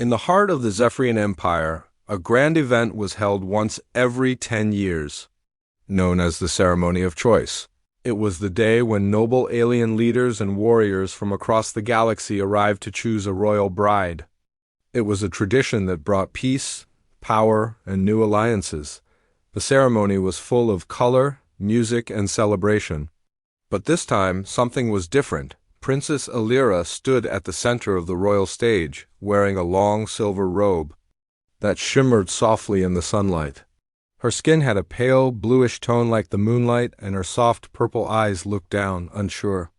In the heart of the Zephyrian Empire, a grand event was held once every 10 years, known as the Ceremony of Choice. It was the day when noble alien leaders and warriors from across the galaxy arrived to choose a royal bride. It was a tradition that brought peace, power, and new alliances. The ceremony was full of color, music, and celebration. But this time, something was different. Princess Alira stood at the center of the royal stage, wearing a long silver robe that shimmered softly in the sunlight. Her skin had a pale, bluish tone like the moonlight, and her soft purple eyes looked down, unsure.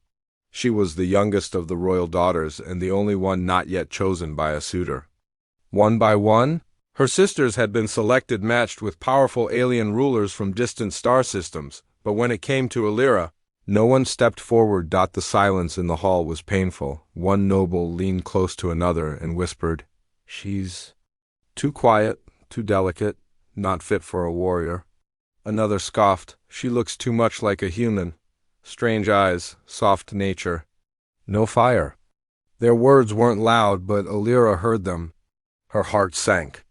She was the youngest of the royal daughters and the only one not yet chosen by a suitor. One by one, her sisters had been selected, matched with powerful alien rulers from distant star systems, but when it came to Alira, no one stepped forward. The silence in the hall was painful. One noble leaned close to another and whispered, "She's too quiet, too delicate, not fit for a warrior." Another scoffed, "She looks too much like a human. Strange eyes, soft nature, no fire." Their words weren't loud, but Alira heard them. Her heart sank.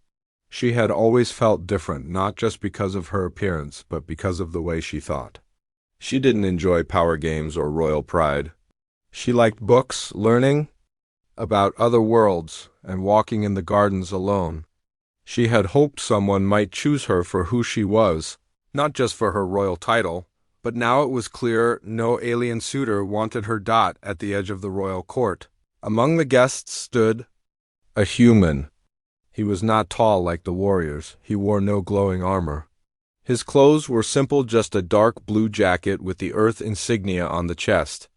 She had always felt different, not just because of her appearance, but because of the way she thought. She didn't enjoy power games or royal pride. She liked books, learning about other worlds, and walking in the gardens alone. She had hoped someone might choose her for who she was, not just for her royal title, but now it was clear no alien suitor wanted her. At the edge of the royal court, among the guests stood a human. He was not tall like the warriors. He wore no glowing armor. His clothes were simple, just a dark blue jacket with the Earth insignia on the chest.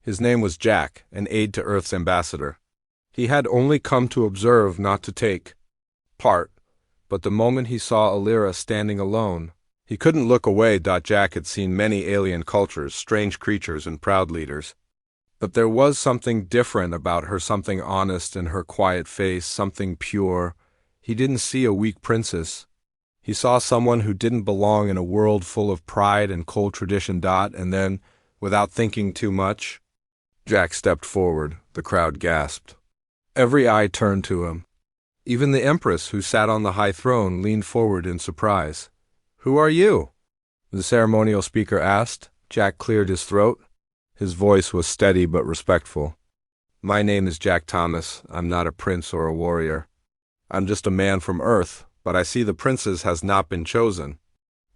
His name was Jack, an aide to Earth's ambassador. He had only come to observe, not to take part, but the moment he saw Alira standing alone, he couldn't look away. Jack had seen many alien cultures, strange creatures, and proud leaders. But there was something different about her, something honest in her quiet face, something pure. He didn't see a weak princess. He saw someone who didn't belong in a world full of pride and cold tradition. And then, without thinking too much, Jack stepped forward. The crowd gasped. Every eye turned to him. Even the Empress, who sat on the high throne, leaned forward in surprise. "Who are you?" the ceremonial speaker asked. Jack cleared his throat. His voice was steady but respectful. "My name is Jack Thomas. I'm not a prince or a warrior. I'm just a man from Earth, but I see the princess has not been chosen,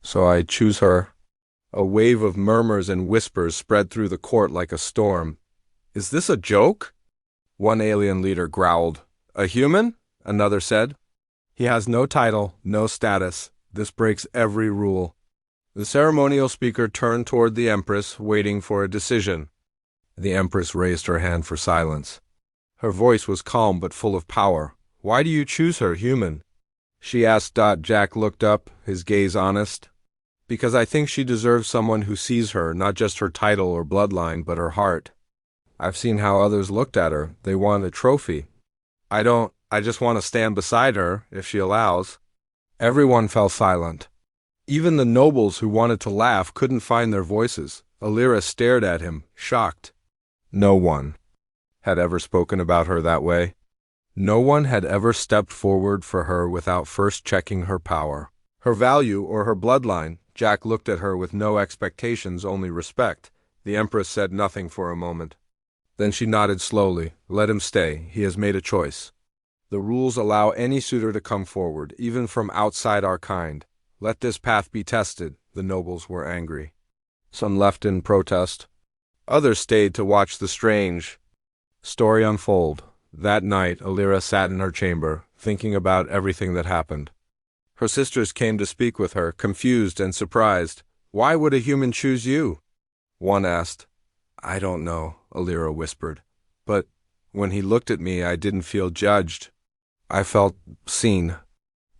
so I choose her." A wave of murmurs and whispers spread through the court like a storm. "Is this a joke?" One alien leader growled. "A human?" another said. "He has no title, no status. This breaks every rule." The ceremonial speaker turned toward the Empress, waiting for a decision. The Empress raised her hand for silence. Her voice was calm but full of power. "Why do you choose her, human?" she asked. Jack looked up, his gaze honest. "Because I think she deserves someone who sees her, not just her title or bloodline, but her heart. I've seen how others looked at her. They want a trophy. I don't. I just want to stand beside her, if she allows." Everyone fell silent. Even the nobles who wanted to laugh couldn't find their voices. Alira stared at him, shocked. No one had ever spoken about her that way. No one had ever stepped forward for her without first checking her power, her value, or her bloodline. Jack looked at her with no expectations, only respect. The Empress said nothing for a moment. Then she nodded slowly. "Let him stay. He has made a choice. The rules allow any suitor to come forward, even from outside our kind. Let this path be tested." The nobles were angry. Some left in protest. Others stayed to watch the strange story unfold. That night, Alira sat in her chamber, thinking about everything that happened. Her sisters came to speak with her, confused and surprised. "Why would a human choose you?" One asked. "I don't know," Alira whispered. "But when he looked at me, I didn't feel judged. I felt seen."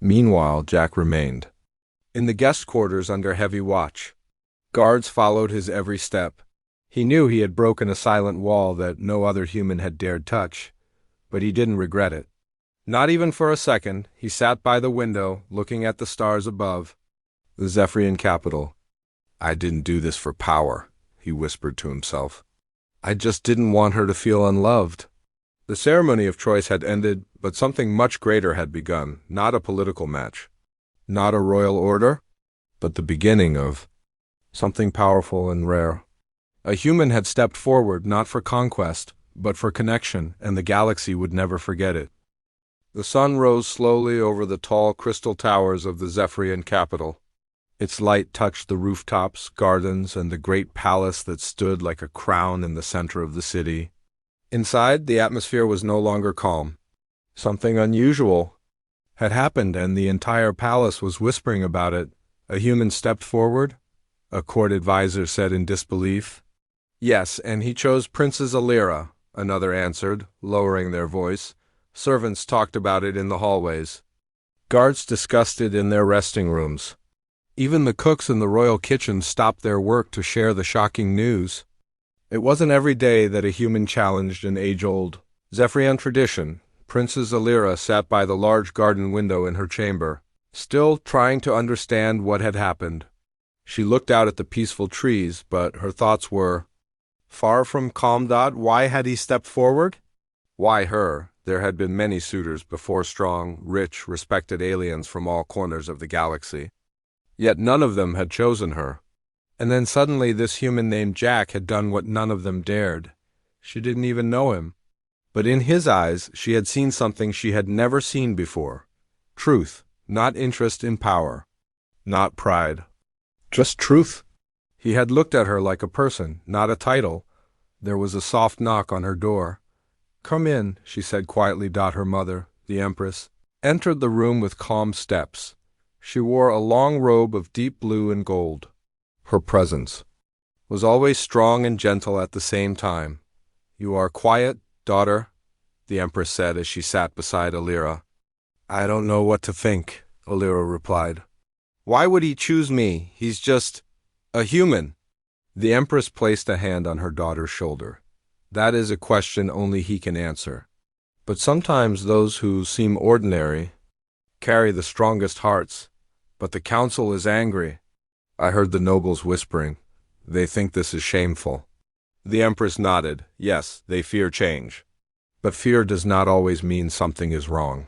Meanwhile, Jack remained in the guest quarters under heavy watch. Guards followed his every step. He knew he had broken a silent wall that no other human had dared touch, but he didn't regret it. Not even for a second. He sat by the window, looking at the stars above the Zephyrian capital. "I didn't do this for power," he whispered to himself. "I just didn't want her to feel unloved." The ceremony of choice had ended, but something much greater had begun, not a political match, not a royal order, but the beginning of something powerful and rare. A human had stepped forward not for conquest, but for connection, and the galaxy would never forget it. The sun rose slowly over the tall crystal towers of the Zephyrian capital. Its light touched the rooftops, gardens, and the great palace that stood like a crown in the center of the city. Inside, the atmosphere was no longer calm. Something unusual had happened, and the entire palace was whispering about it. A human stepped forward, a court advisor said in disbelief. Yes, and he chose Princess Alira, another answered, lowering their voice. Servants talked about it in the hallways. Guards discussed it in their resting rooms. Even the cooks in the royal kitchen stopped their work to share the shocking news. It wasn't every day that a human challenged an age-old Zephyrian tradition. Princess Alira sat by the large garden window in her chamber, still trying to understand what had happened. She looked out at the peaceful trees, but her thoughts were far from calm. Why had he stepped forward? Why her? There had been many suitors before, strong, rich, respected aliens from all corners of the galaxy. Yet none of them had chosen her. And then suddenly this human named Jack had done what none of them dared. She didn't even know him. But in his eyes, she had seen something she had never seen before. Truth, not interest in power. Not pride. Just truth. He had looked at her like a person, not a title. There was a soft knock on her door. "Come in," she said quietly. Her mother, the Empress, entered the room with calm steps. She wore a long robe of deep blue and gold. Her presence was always strong and gentle at the same time. "You are quiet, daughter," the Empress said as she sat beside Alira. "I don't know what to think," Alira replied. "Why would he choose me? He's just a human." The Empress placed a hand on her daughter's shoulder. "That is a question only he can answer. But sometimes those who seem ordinary carry the strongest hearts. But the council is angry." I heard the nobles whispering. "They think this is shameful." The Empress nodded. "Yes, they fear change. But fear does not always mean something is wrong."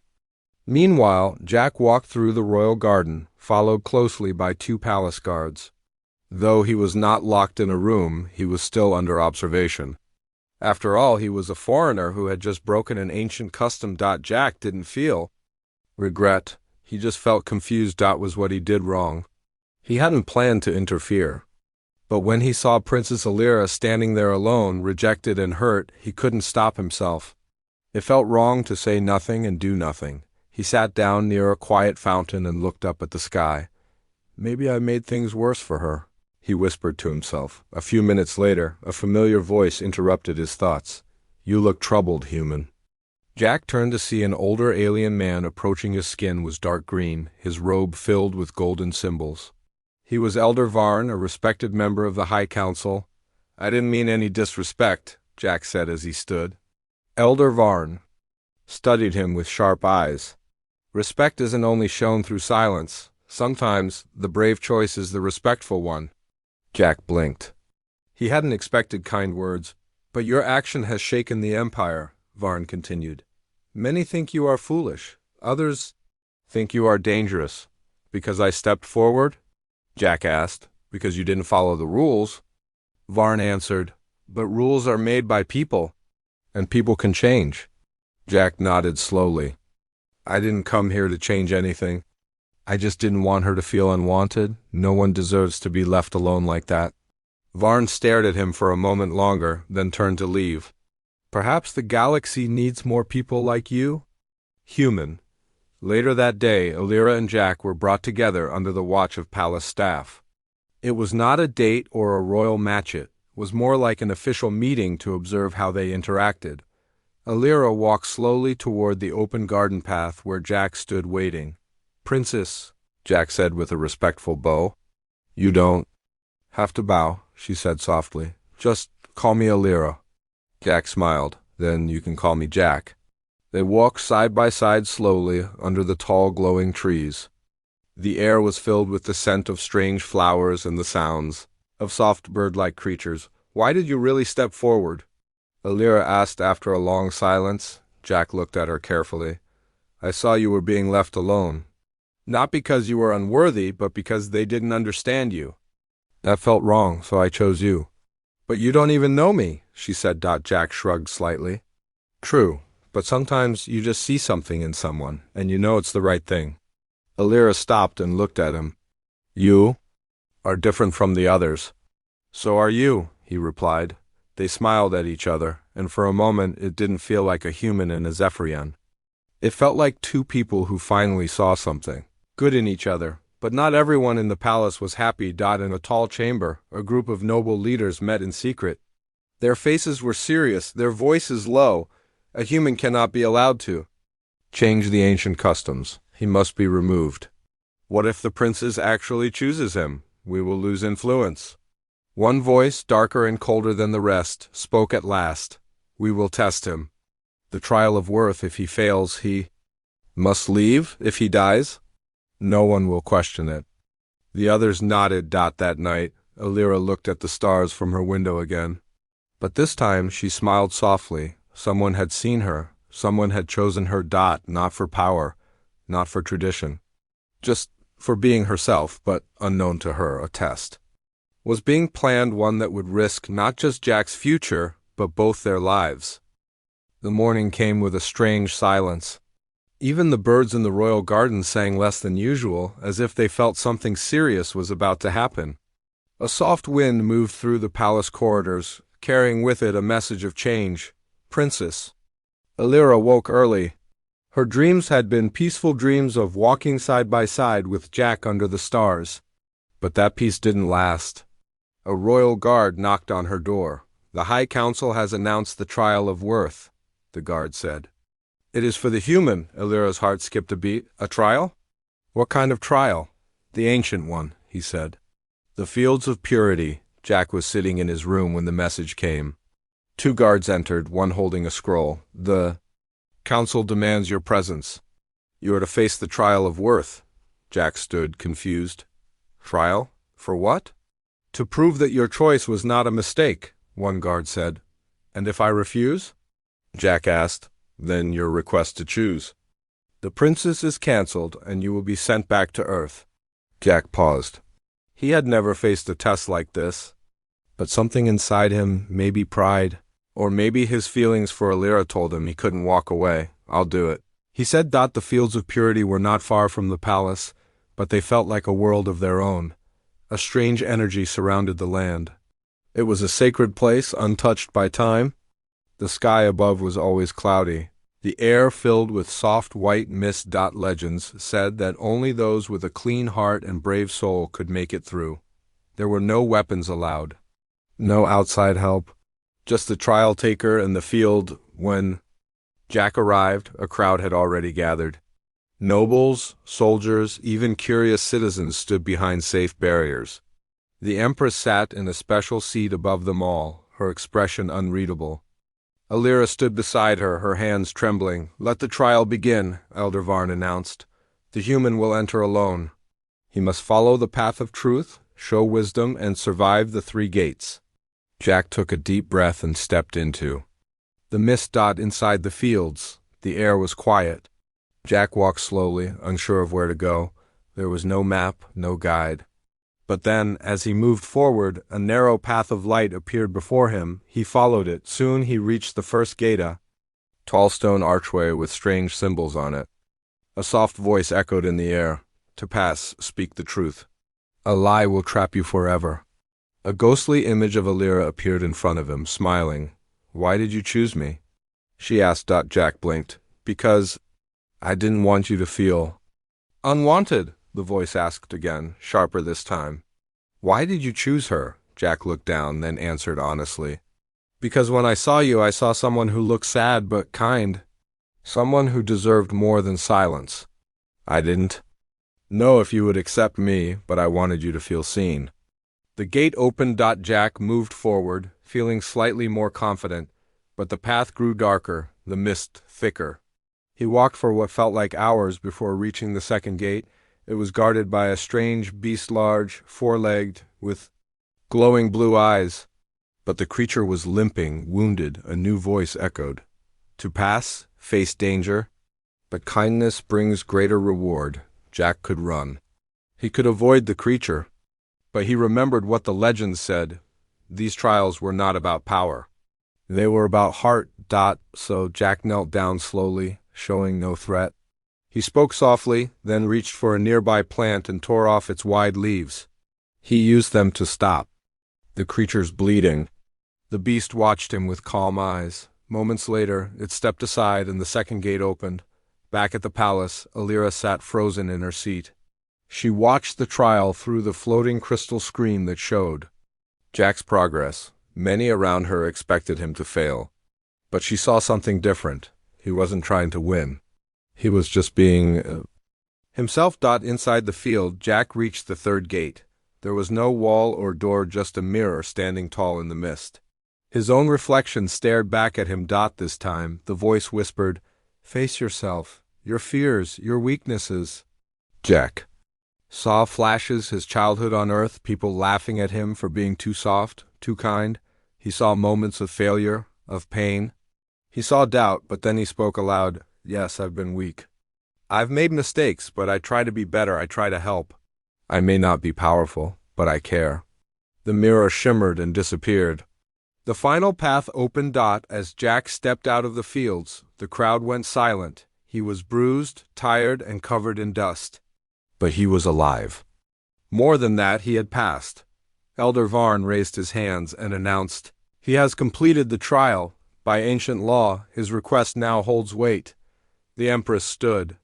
Meanwhile, Jack walked through the royal garden, followed closely by 2 palace guards. Though he was not locked in a room, he was still under observation. After all, he was a foreigner who had just broken an ancient custom. Jack didn't feel regret. He just felt confused. Was what he did wrong. He hadn't planned to interfere. But when he saw Princess Alira standing there alone, rejected and hurt, he couldn't stop himself. It felt wrong to say nothing and do nothing. He sat down near a quiet fountain and looked up at the sky. "Maybe I made things worse for her," he whispered to himself. A few minutes later, a familiar voice interrupted his thoughts. "You look troubled, human." Jack turned to see an older alien man approaching. His skin was dark green, his robe filled with golden symbols. He was Elder Varn, a respected member of the High Council. "I didn't mean any disrespect," Jack said as he stood. Elder Varn studied him with sharp eyes. "Respect isn't only shown through silence. Sometimes the brave choice is the respectful one." Jack blinked. He hadn't expected kind words. "But your action has shaken the Empire," Varn continued. "Many think you are foolish. Others think you are dangerous." "Because I stepped forward?" Jack asked. "Because you didn't follow the rules?" Varn answered. "But rules are made by people, and people can change." Jack nodded slowly. "I didn't come here to change anything. I just didn't want her to feel unwanted. No one deserves to be left alone like that." Varn stared at him for a moment longer, then turned to leave. "Perhaps the galaxy needs more people like you?" Human. Later that day, Alira and Jack were brought together under the watch of palace staff. It was not a date or a royal match. It was more like an official meeting to observe how they interacted. Alira walked slowly toward the open garden path where Jack stood waiting. "Princess," Jack said with a respectful bow. "You don't have to bow," she said softly. "Just call me Alira." Jack smiled. "Then you can call me Jack." They walked side by side slowly under the tall glowing trees. The air was filled with the scent of strange flowers and the sounds of soft bird-like creatures. "Why did you really step forward?" Alira asked after a long silence. Jack looked at her carefully. I saw you were being left alone. Not because you were unworthy, but because they didn't understand you. That felt wrong, so I chose you. But you don't even know me, she said. Jack shrugged slightly. True, but sometimes you just see something in someone, and you know it's the right thing. Alira stopped and looked at him. You are different from the others. So are you, he replied. They smiled at each other, and for a moment it didn't feel like a human and a Zephyrian. It felt like two people who finally saw something good in each other. But not everyone in the palace was happy. In a tall chamber, a group of noble leaders met in secret. Their faces were serious, their voices low. A human cannot be allowed to change the ancient customs. He must be removed. What if the princess actually chooses him? We will lose influence. One voice, darker and colder than the rest, spoke at last. We will test him. The trial of worth. If he fails, he must leave. If he dies, no one will question it. The others nodded. That night, Alira looked at the stars from her window again. But this time she smiled softly. Someone had seen her. Someone had chosen her. Not for power, not for tradition. Just for being herself, but unknown to her. A test was being planned, one that would risk not just Jack's future, but both their lives. The morning came with a strange silence. Even the birds in the royal garden sang less than usual, as if they felt something serious was about to happen. A soft wind moved through the palace corridors, carrying with it a message of change. Princess. Alira woke early. Her dreams had been peaceful dreams of walking side by side with Jack under the stars. But that peace didn't last. A royal guard knocked on her door. The High Council has announced the trial of worth, the guard said. It is for the human. Alira's heart skipped a beat. A trial? What kind of trial? The ancient one, he said. The fields of purity. Jack was sitting in his room when the message came. Two guards entered, one holding a scroll. The council demands your presence. You are to face the trial of worth. Jack stood, confused. Trial? For what? To prove that your choice was not a mistake, one guard said. And if I refuse? Jack asked. Then your request to choose. The princess is cancelled, and you will be sent back to Earth. Jack paused. He had never faced a test like this. But something inside him, maybe pride, or maybe his feelings for Alira, told him he couldn't walk away. I'll do it. He said. The fields of purity were not far from the palace, but they felt like a world of their own. A strange energy surrounded the land. It was a sacred place, untouched by time. The sky above was always cloudy. The air filled with soft white mist. Legends said that only those with a clean heart and brave soul could make it through. There were no weapons allowed. No outside help. Just the trial taker and the field. When Jack arrived, a crowd had already gathered. Nobles, soldiers, even curious citizens stood behind safe barriers. The Empress sat in a special seat above them all, her expression unreadable. Alira stood beside her, her hands trembling. Let the trial begin, Elder Varn announced. The human will enter alone. He must follow the path of truth, show wisdom, and survive the 3 gates. Jack took a deep breath and stepped into the mist. Inside the fields, the air was quiet. Jack walked slowly, unsure of where to go. There was no map, no guide. But then, as he moved forward, a narrow path of light appeared before him. He followed it. Soon he reached the first gate, a tall stone archway with strange symbols on it. A soft voice echoed in the air. To pass, speak the truth. A lie will trap you forever. A ghostly image of Alira appeared in front of him, smiling. Why did you choose me? She asked. Jack blinked. Because I didn't want you to feel unwanted, the voice asked again, sharper this time. Why did you choose her? Jack looked down, then answered honestly. Because when I saw you, I saw someone who looked sad but kind. Someone who deserved more than silence. I didn't know if you would accept me, but I wanted you to feel seen. The gate opened. Jack moved forward, feeling slightly more confident, but the path grew darker, the mist thicker. He walked for what felt like hours before reaching the second gate. It was guarded by a strange beast, large, 4-legged, with glowing blue eyes. But the creature was limping, wounded. A new voice echoed. To pass, face danger. But kindness brings greater reward. Jack could run. He could avoid the creature. But he remembered what the legends said. These trials were not about power. They were about heart. So Jack knelt down slowly, showing no threat. He spoke softly, then reached for a nearby plant and tore off its wide leaves. He used them to stop the creature's bleeding. The beast watched him with calm eyes. Moments later, it stepped aside and the second gate opened. Back at the palace, Alira sat frozen in her seat. She watched the trial through the floating crystal screen that showed Jack's progress. Many around her expected him to fail. But she saw something different. He wasn't trying to win. He was just being himself. Inside the field, Jack reached the third gate. There was no wall or door, just a mirror standing tall in the mist. His own reflection stared back at him. This time, the voice whispered, "Face yourself, your fears, your weaknesses." Jack saw flashes, his childhood on Earth, people laughing at him for being too soft, too kind. He saw moments of failure, of pain. He saw doubt, but then he spoke aloud. "Yes, I've been weak. I've made mistakes, but I try to be better. I try to help. I may not be powerful, but I care." The mirror shimmered and disappeared. The final path opened. As Jack stepped out of the fields, the crowd went silent. He was bruised, tired, and covered in dust. But he was alive. More than that, he had passed. Elder Varn raised his hands and announced, "He has completed the trial. By ancient law, his request now holds weight." The Empress stood.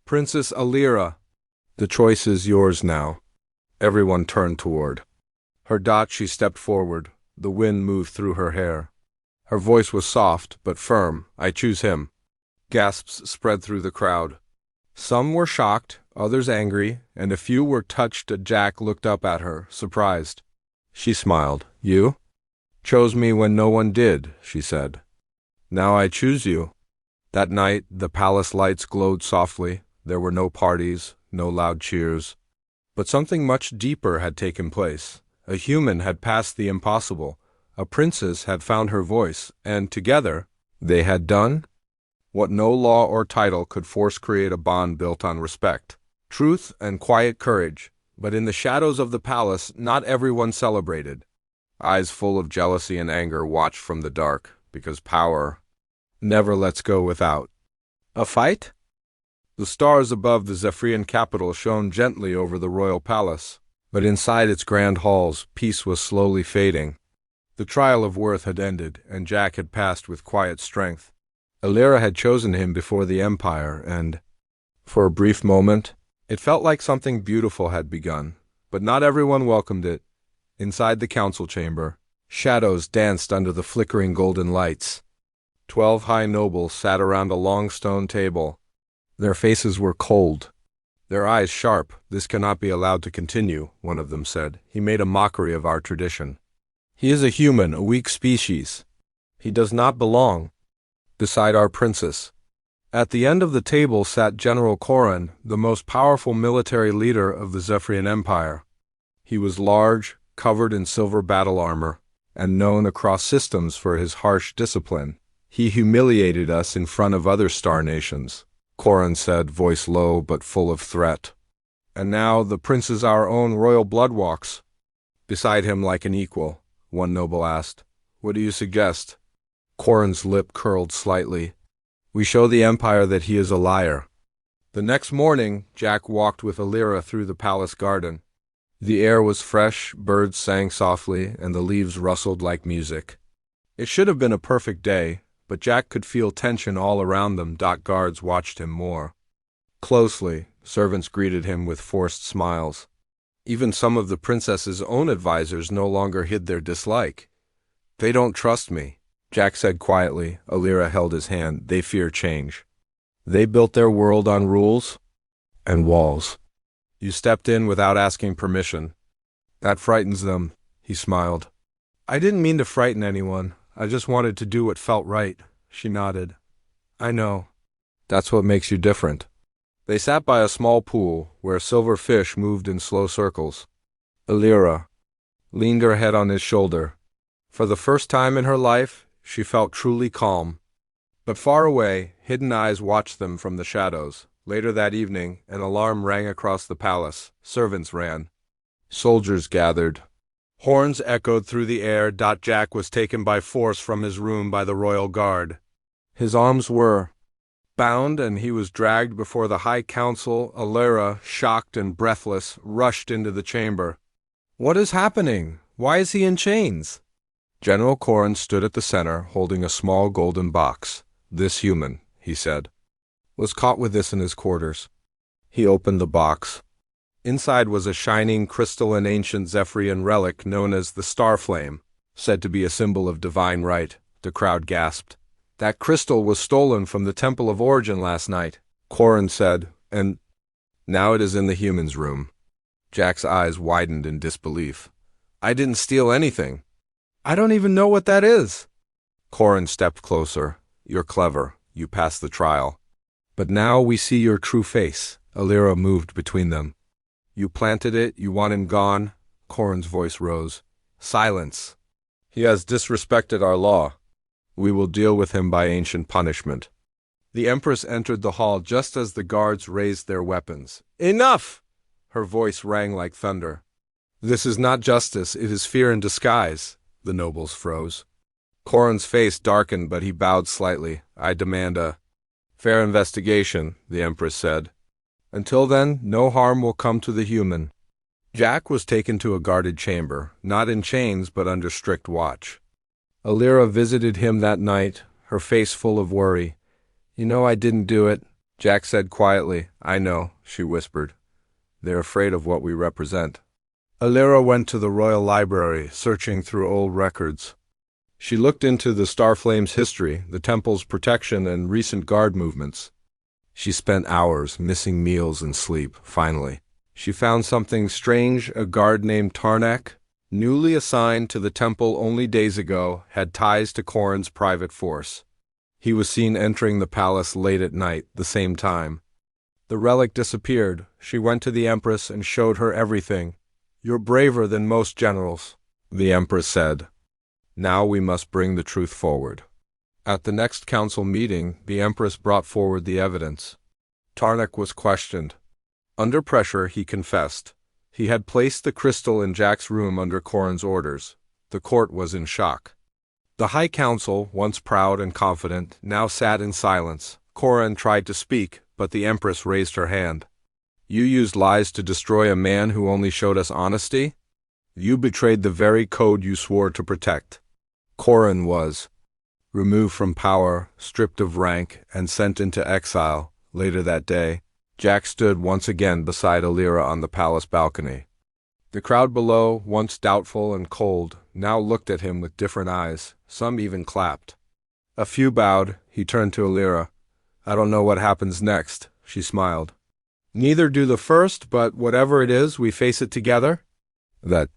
"Princess Alira, the choice is yours now." Everyone turned toward her. She stepped forward. The wind moved through her hair. Her voice was soft but firm. "I choose him." Gasps spread through the crowd. Some were shocked, others angry, and a few were touched. Jack looked up at her, surprised. She smiled. "You chose me when no one did," she said. "Now I choose you." That night, the palace lights glowed softly. There were no parties, no loud cheers. But something much deeper had taken place. A human had passed the impossible. A princess had found her voice, and together, they had done what no law or title could force. Create a bond built on respect, truth, and quiet courage. But in the shadows of the palace, not everyone celebrated. Eyes full of jealousy and anger watched from the dark, because power never lets go without a fight. The stars above the Zephyrian capital shone gently over the royal palace, but inside its grand halls, peace was slowly fading. The trial of worth had ended, and Jack had passed with quiet strength. Alira had chosen him before the Empire, and, for a brief moment, it felt like something beautiful had begun. But not everyone welcomed it. Inside the council chamber, shadows danced under the flickering golden lights. 12 high nobles sat around a long stone table. Their faces were cold, their eyes sharp. "This cannot be allowed to continue," one of them said. "He made a mockery of our tradition. He is a human, a weak species. He does not belong beside our princess." At the end of the table sat General Corin, the most powerful military leader of the Zephyrian Empire. He was large, covered in silver battle armor, and known across systems for his harsh discipline. "He humiliated us in front of other star nations," Corin said, voice low but full of threat. "And now the prince is our own royal blood walks beside him like an equal," one noble asked. "What do you suggest?" Corin's lip curled slightly. "We show the Empire that he is a liar." The next morning, Jack walked with Alira through the palace garden. The air was fresh, birds sang softly, and the leaves rustled like music. It should have been a perfect day, but Jack could feel tension all around them. Guards watched him more closely. Servants greeted him with forced smiles. Even some of the princess's own advisors no longer hid their dislike. "They don't trust me," Jack said quietly. Alira held his hand. "They fear change. They built their world on rules and walls. You stepped in without asking permission. That frightens them," he smiled. "I didn't mean to frighten anyone. I just wanted to do what felt right." She nodded. "I know. That's what makes you different." They sat by a small pool where silver fish moved in slow circles. Alira leaned her head on his shoulder. For the first time in her life, she felt truly calm. But far away, hidden eyes watched them from the shadows. Later that evening, an alarm rang across the palace. Servants ran. Soldiers gathered. Horns echoed through the air. Jack was taken by force from his room by the royal guard. His arms were bound, and he was dragged before the High Council. Alira, shocked and breathless, rushed into the chamber. "What is happening? Why is he in chains?" General Corrin stood at the center, holding a small golden box. "This human," he said, "was caught with this in his quarters." He opened the box. Inside was a shining crystalline ancient Zephyrian relic known as the Star Flame, said to be a symbol of divine right. The crowd gasped. "That crystal was stolen from the Temple of Origin last night," Corrin said, "and now it is in the humans' room." Jack's eyes widened in disbelief. "I didn't steal anything. I don't even know what that is." Corrin stepped closer. "You're clever. You passed the trial. But now we see your true face." Alira moved between them. "You planted it. You want him gone." Corrin's voice rose. "Silence. He has disrespected our law. We will deal with him by ancient punishment." The Empress entered the hall just as the guards raised their weapons. "Enough!" Her voice rang like thunder. "This is not justice, it is fear in disguise." The nobles froze. Corrin's face darkened, but he bowed slightly. "I demand a fair investigation," the Empress said. "Until then, no harm will come to the human." Jack was taken to a guarded chamber, not in chains but under strict watch. Alira visited him that night, her face full of worry. "You know I didn't do it," Jack said quietly. "I know," she whispered. "They're afraid of what we represent." Alira went to the royal library, searching through old records. She looked into the Starflame's history, the temple's protection, and recent guard movements. She spent hours missing meals and sleep. Finally, she found something strange. A guard named Tarnak, newly assigned to the temple only days ago, had ties to Corrin's private force. He was seen entering the palace late at night, the same time. The relic disappeared. She went to the Empress and showed her everything. "You're braver than most generals," the Empress said. "Now we must bring the truth forward." At the next council meeting, the Empress brought forward the evidence. Tarnak was questioned. Under pressure, he confessed. He had placed the crystal in Jack's room under Corrin's orders. The court was in shock. The High Council, once proud and confident, now sat in silence. Corrin tried to speak, but the Empress raised her hand. "You used lies to destroy a man who only showed us honesty? You betrayed the very code you swore to protect." Corrin was removed from power, stripped of rank, and sent into exile. Later that day, Jack stood once again beside Alira on the palace balcony. The crowd below, once doubtful and cold, now looked at him with different eyes. Some even clapped. A few bowed. He turned to Alira. "I don't know what happens next," she smiled. "Neither do the first, but whatever it is, we face it together." That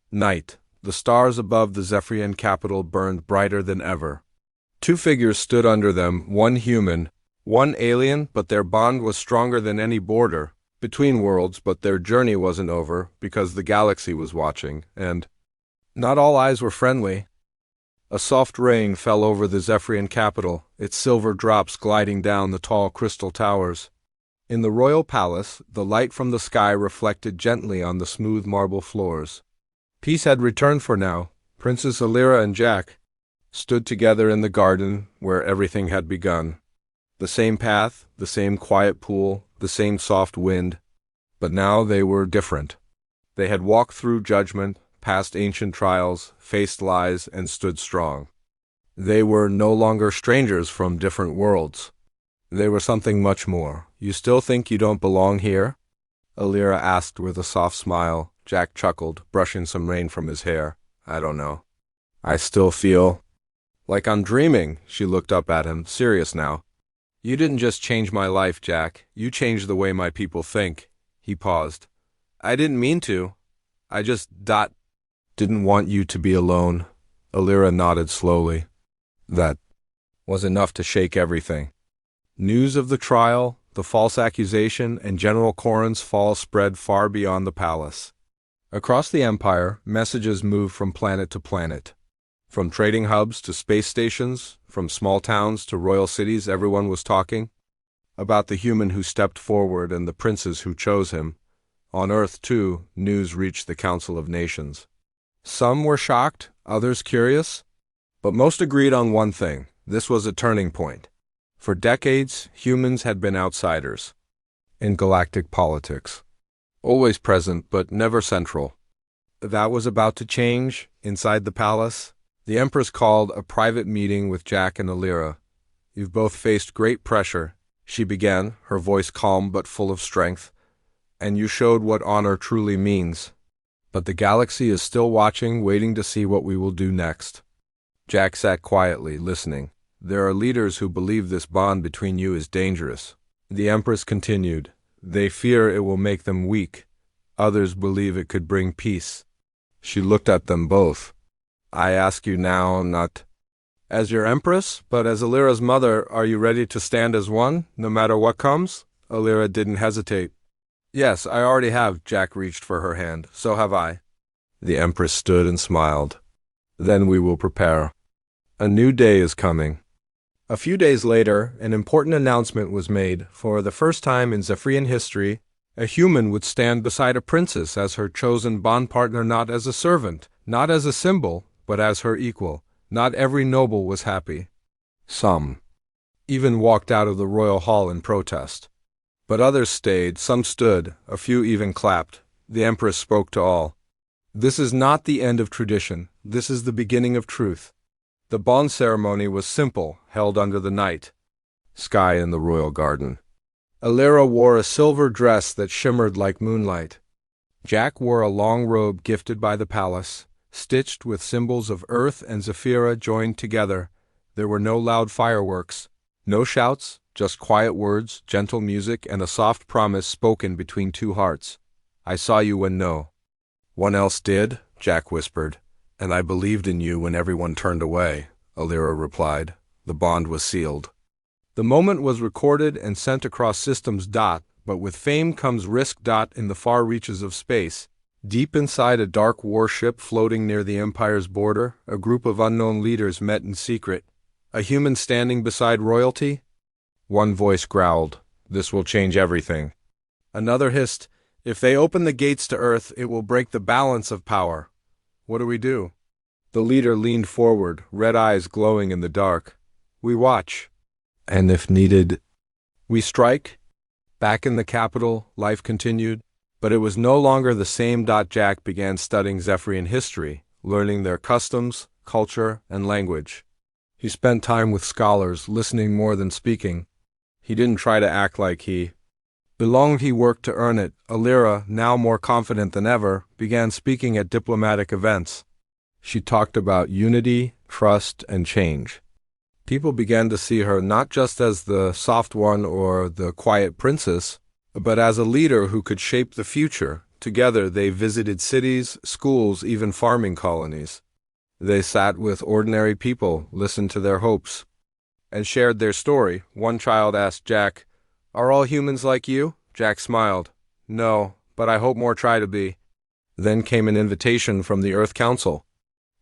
night, the stars above the Zephyrian capital burned brighter than ever. Two figures stood under them, one human, one alien, but their bond was stronger than any border between worlds. But their journey wasn't over, because the galaxy was watching, and not all eyes were friendly. A soft rain fell over the Zephyrian capital, its silver drops gliding down the tall crystal towers. In the royal palace, the light from the sky reflected gently on the smooth marble floors. Peace had returned for now. Princess Alira and Jack stood together in the garden where everything had begun. The same path, the same quiet pool, the same soft wind. But now they were different. They had walked through judgment, passed ancient trials, faced lies, and stood strong. They were no longer strangers from different worlds. They were something much more. "You still think you don't belong here?" Alira asked with a soft smile. Jack chuckled, brushing some rain from his hair. "I don't know. I still feel like I'm dreaming." She looked up at him, serious now. "You didn't just change my life, Jack. You changed the way my people think." He paused. "I didn't mean to. I just didn't want you to be alone." Alira nodded slowly. That was enough to shake everything. News of the trial, the false accusation, and General Corrin's fall spread far beyond the palace. Across the empire, messages moved from planet to planet. From trading hubs to space stations, from small towns to royal cities, everyone was talking about the human who stepped forward and the princes who chose him. On Earth, too, news reached the Council of Nations. Some were shocked, others curious, but most agreed on one thing: this was a turning point. For decades, humans had been outsiders in galactic politics, always present but never central. That was about to change. Inside the palace, the Empress called a private meeting with Jack and Alira. "You've both faced great pressure," she began, her voice calm but full of strength, "and you showed what honor truly means. But the galaxy is still watching, waiting to see what we will do next." Jack sat quietly, listening. "There are leaders who believe this bond between you is dangerous." The Empress continued. "They fear it will make them weak. Others believe it could bring peace." She looked at them both. "I ask you now, not as your Empress, but as Alira's mother, are you ready to stand as one, no matter what comes?" Alira didn't hesitate. "Yes, I already have." Jack reached for her hand. "So have I." The Empress stood and smiled. "Then we will prepare. A new day is coming." A few days later, an important announcement was made. For the first time in Zephyrian history, a human would stand beside a princess as her chosen bond partner, not as a servant, not as a symbol, but as her equal. Not every noble was happy. Some even walked out of the royal hall in protest. But others stayed, some stood, a few even clapped. The Empress spoke to all. "This is not the end of tradition. This is the beginning of truth." The bond ceremony was simple, held under the night sky in the royal garden. Alira wore a silver dress that shimmered like moonlight. Jack wore a long robe gifted by the palace, stitched with symbols of Earth and Zephyra joined together. There were no loud fireworks, no shouts, just quiet words, gentle music, and a soft promise spoken between two hearts. "I saw you when no one else did," Jack whispered. "And I believed in you when everyone turned away," Alira replied. The bond was sealed. The moment was recorded and sent across systems. But with fame comes risk. In the far reaches of space, deep inside a dark warship floating near the Empire's border, a group of unknown leaders met in secret. A human standing beside royalty? One voice growled, "This will change everything." Another hissed, "If they open the gates to Earth, it will break the balance of power. What do we do?" The leader leaned forward, red eyes glowing in the dark. "We watch. And if needed, we strike." Back in the capital, life continued, but it was no longer the same. Jack began studying Zephyrian history, learning their customs, culture, and language. He spent time with scholars, listening more than speaking. He didn't try to act like he belonged. He worked to earn it. Alira, now more confident than ever, began speaking at diplomatic events. She talked about unity, trust, and change. People began to see her not just as the soft one or the quiet princess, but as a leader who could shape the future. Together they visited cities, schools, even farming colonies. They sat with ordinary people, listened to their hopes, and shared their story. One child asked Jack, "Are all humans like you?" Jack smiled. "No, but I hope more try to be." Then came an invitation from the Earth Council,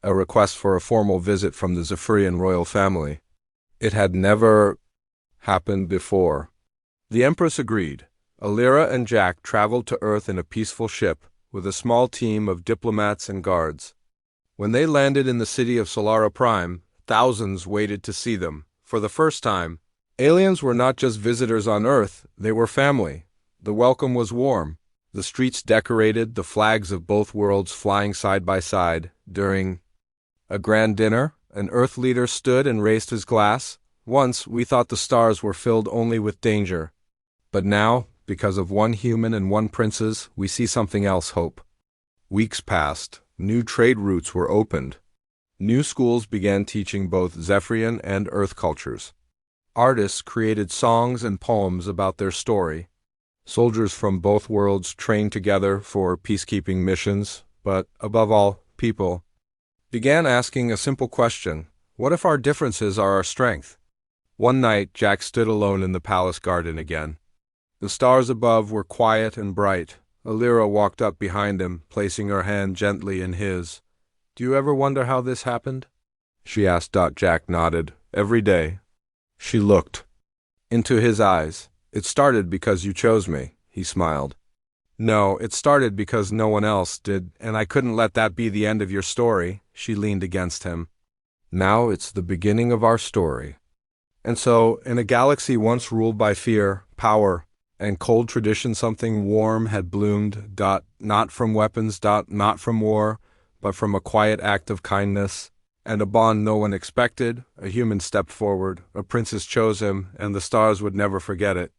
a request for a formal visit from the Zephyrian royal family. It had never happened before. The Empress agreed. Alira and Jack traveled to Earth in a peaceful ship, with a small team of diplomats and guards. When they landed in the city of Solara Prime, thousands waited to see them. For the first time, aliens were not just visitors on Earth, they were family. The welcome was warm, the streets decorated, the flags of both worlds flying side by side. During a grand dinner, an Earth leader stood and raised his glass. "Once, we thought the stars were filled only with danger. But now, because of one human and one princess, we see something else: hope." Weeks passed. New trade routes were opened. New schools began teaching both Zephyrian and Earth cultures. Artists created songs and poems about their story. Soldiers from both worlds trained together for peacekeeping missions, but, above all, people began asking a simple question: what if our differences are our strength? One night, Jack stood alone in the palace garden again. The stars above were quiet and bright. Alira walked up behind him, placing her hand gently in his. "Do you ever wonder how this happened?" she asked. Jack nodded. Every day. She looked into his eyes. It started because you chose me, he smiled. No, it started because no one else did, and I couldn't let that be the end of your story, she leaned against him. Now it's the beginning of our story. And so, in a galaxy once ruled by fear, power, and cold tradition, something warm had bloomed. Not from weapons. Not from war, but from a quiet act of kindness, and a bond no one expected. A human stepped forward, a princess chose him, and the stars would never forget it.